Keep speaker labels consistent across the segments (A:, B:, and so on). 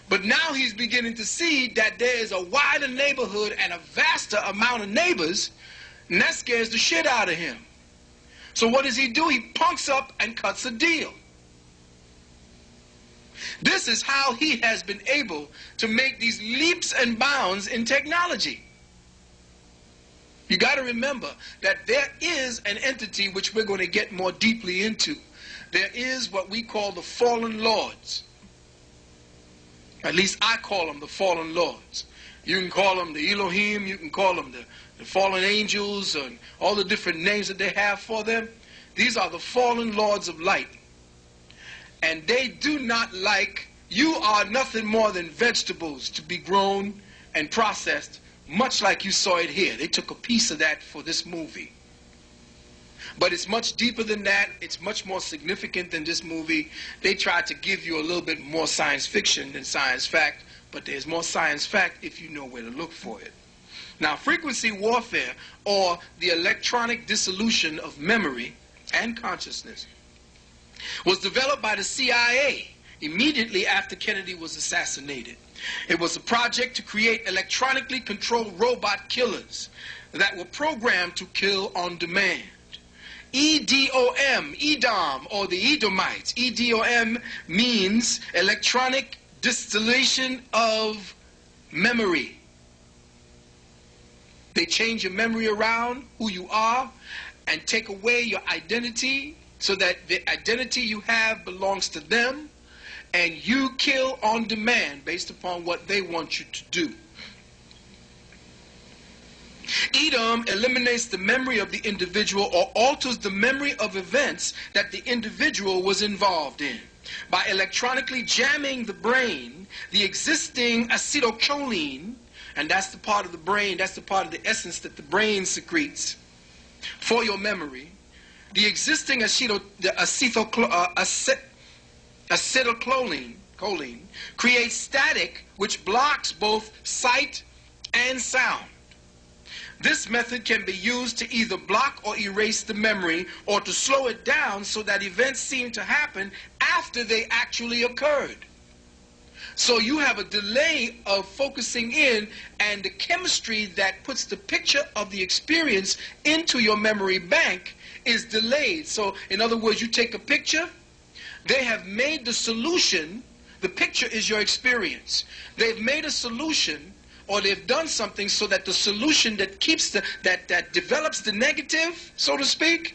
A: But now he's beginning to see that there is a wider neighborhood and a vaster amount of neighbors, and that scares the shit out of him. So what does he do? He punks up and cuts a deal. This is how he has been able to make these leaps and bounds in technology. You got to remember that there is an entity which we're going to get more deeply into. There is what we call the fallen lords. At least I call them the fallen lords. You can call them the Elohim, you can call them the fallen angels, and all the different names that they have for them. These are the fallen lords of light. And they do not like, you are nothing more than vegetables to be grown and processed, much like you saw it here. They took a piece of that for this movie. But it's much deeper than that. It's much more significant than this movie. They tried to give you a little bit more science fiction than science fact, but there's more science fact if you know where to look for it. Now, frequency warfare, or the electronic dissolution of memory and consciousness, was developed by the CIA immediately after Kennedy was assassinated. It was a project to create electronically controlled robot killers that were programmed to kill on demand. EDOM, EDOM, or the Edomites. EDOM means electronic distillation of memory. They change your memory around, who you are, and take away your identity so that the identity you have belongs to them, and you kill on demand based upon what they want you to do. EDOM eliminates the memory of the individual or alters the memory of events that the individual was involved in. By electronically jamming the brain, the existing acetylcholine, and that's the part of the brain, that's the part of the essence that the brain secretes for your memory, the existing acetylcholine creates static which blocks both sight and sound. This method can be used to either block or erase the memory, or to slow it down so that events seem to happen after they actually occurred. So you have a delay of focusing in, and the chemistry that puts the picture of the experience into your memory bank is delayed. So in other words, you take a picture, they have made the solution, the picture is your experience. They've made a solution, or they've done something so that the solution that keeps that develops the negative, so to speak,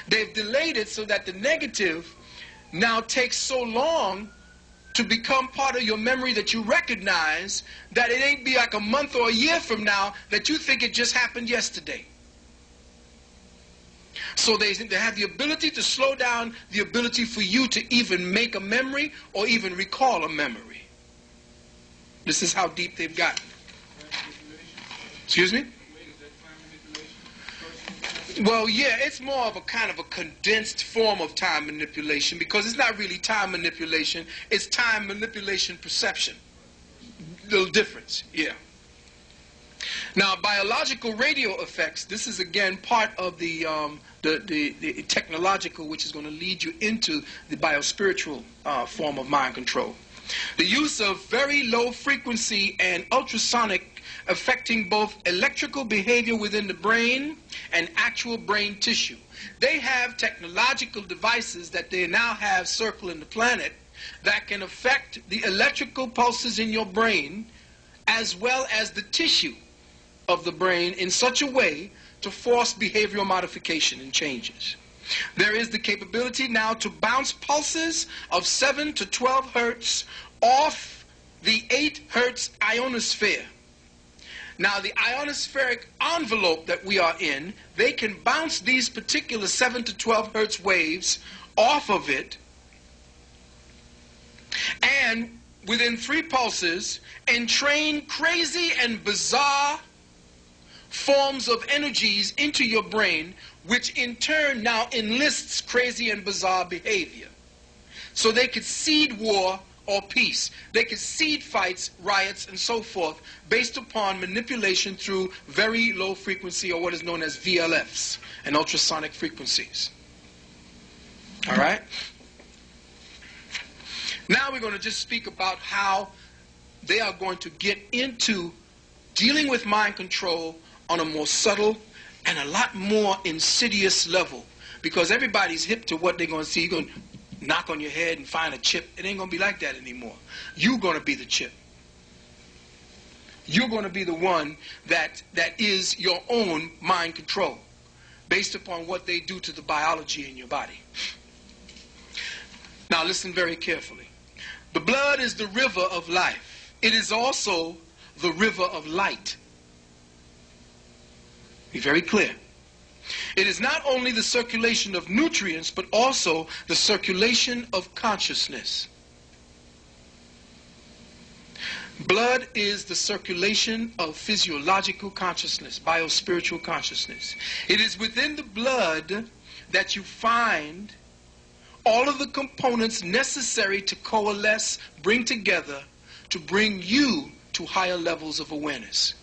A: they've delayed it so that the negative now takes so long to become part of your memory that you recognize that it ain't be like a month or a year from now that you think it just happened yesterday. So they have the ability to slow down the ability for you to even make a memory or even recall a memory. This is how deep they've gotten. Excuse me? Well, yeah, it's more of a kind of a condensed form of time manipulation, because it's not really time manipulation, it's time manipulation perception. Little difference, yeah. Now, biological radio effects, this is again part of the technological, which is going to lead you into the biospiritual form of mind control. The use of very low frequency and ultrasonic affecting both electrical behavior within the brain and actual brain tissue. They have technological devices that they now have circling the planet that can affect the electrical pulses in your brain as well as the tissue of the brain in such a way to force behavioral modification and changes. There is the capability now to bounce pulses of 7 to 12 hertz off the 8 hertz ionosphere. Now, the ionospheric envelope that we are in, they can bounce these particular 7 to 12 hertz waves off of it, and within 3 pulses, entrain crazy and bizarre forms of energies into your brain, which in turn now enlists crazy and bizarre behavior. So they could seed war or peace. They could seed fights, riots, and so forth based upon manipulation through very low frequency, or what is known as VLFs, and ultrasonic frequencies. All right? Now we're going to just speak about how they are going to get into dealing with mind control on a more subtle and a lot more insidious level. Because everybody's hip to what they're going to see. You're going to knock on your head and find a chip. It ain't going to be like that anymore. You're going to be the chip. You're going to be the one that is your own mind control based upon what they do to the biology in your body. Now listen very carefully. The blood is the river of life. It is also the river of light. Be very clear. It is not only the circulation of nutrients, but also the circulation of consciousness. Blood is the circulation of physiological consciousness, biospiritual consciousness. It is within the blood that you find all of the components necessary to coalesce, bring together, to bring you to higher levels of awareness.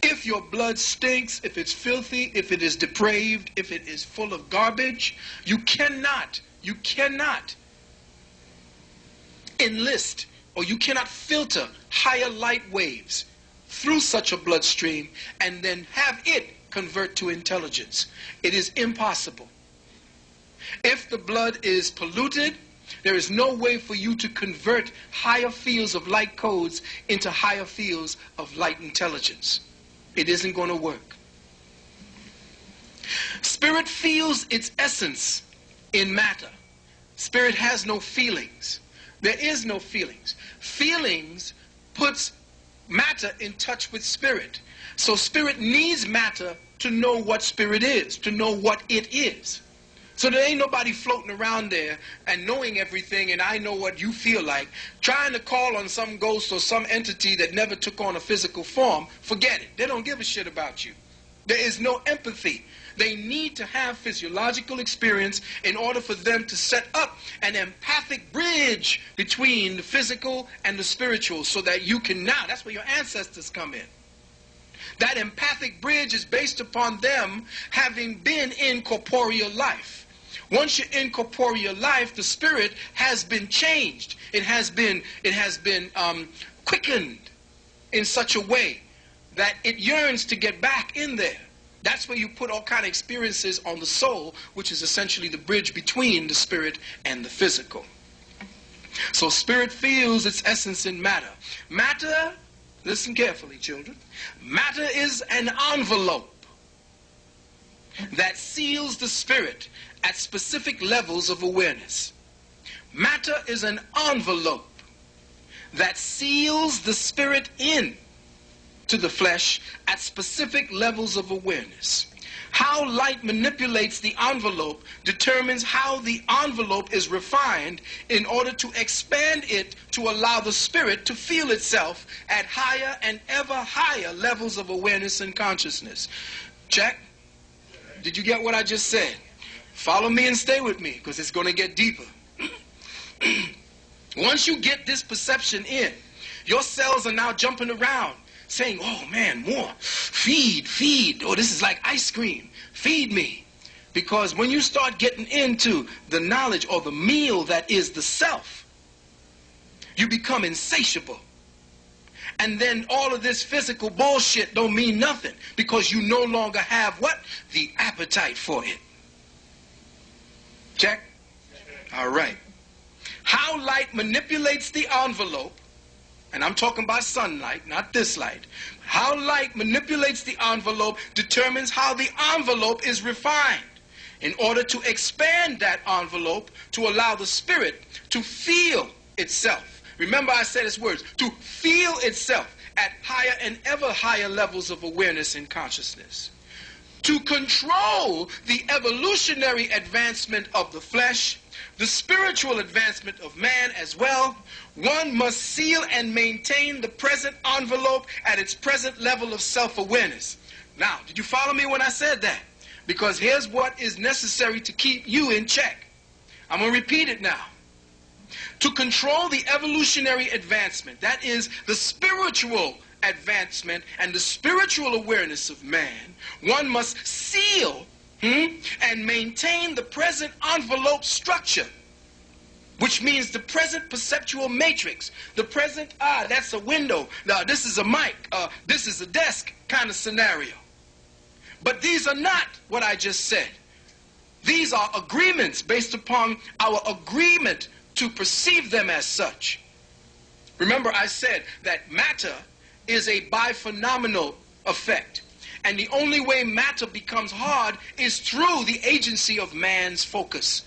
A: If your blood stinks, if it's filthy, if it is depraved, if it is full of garbage, you cannot enlist or you cannot filter higher light waves through such a bloodstream and then have it convert to intelligence. It is impossible. If the blood is polluted, there is no way for you to convert higher fields of light codes into higher fields of light intelligence. It isn't going to work. Spirit feels its essence in matter. Spirit has no feelings. There is no feelings. Feelings puts matter in touch with spirit. So spirit needs matter to know what spirit is, to know what it is. So there ain't nobody floating around there and knowing everything and I know what you feel like, trying to call on some ghost or some entity that never took on a physical form. Forget it. They don't give a shit about you. There is no empathy. They need to have physiological experience in order for them to set up an empathic bridge between the physical and the spiritual so that you can now, that's where your ancestors come in. That empathic bridge is based upon them having been in corporeal life. Once you're in corporeal life, the spirit has been changed. It has been quickened in such a way that it yearns to get back in there. That's where you put all kind of experiences on the soul, which is essentially the bridge between the spirit and the physical. So spirit feels its essence in matter. Matter, listen carefully, children. Matter is an envelope that seals the spirit at specific levels of awareness. Matter is an envelope that seals the spirit in to the flesh at specific levels of awareness. How light manipulates the envelope determines how the envelope is refined in order to expand it to allow the spirit to feel itself at higher and ever higher levels of awareness and consciousness. Check. Did you get what I just said? Follow me and stay with me because it's going to get deeper. Once you get this perception in, your cells are now jumping around saying, oh man, more. Feed, feed. Oh, this is like ice cream. Feed me. Because when you start getting into the knowledge or the meal that is the self, you become insatiable. And then all of this physical bullshit don't mean nothing because you no longer have what? The appetite for it. Check? All right. How light manipulates the envelope, and I'm talking about sunlight, not this light. How light manipulates the envelope determines how the envelope is refined in order to expand that envelope to allow the spirit to feel itself. Remember I said its words, to feel itself at higher and ever higher levels of awareness and consciousness. To control the evolutionary advancement of the flesh, the spiritual advancement of man as well, one must seal and maintain the present envelope at its present level of self-awareness. Now, did you follow me when I said that? Because here's what is necessary to keep you in check. I'm going to repeat it now. To control the evolutionary advancement, that is the spiritual advancement and the spiritual awareness of man, one must seal and maintain the present envelope structure which means the present perceptual matrix, the present, that's a window, this is a mic, this is a desk kind of scenario. But these are not what I just said. These are agreements based upon our agreement to perceive them as such. Remember, I said that matter is a biphenomenal effect. And the only way matter becomes hard is through the agency of man's focus.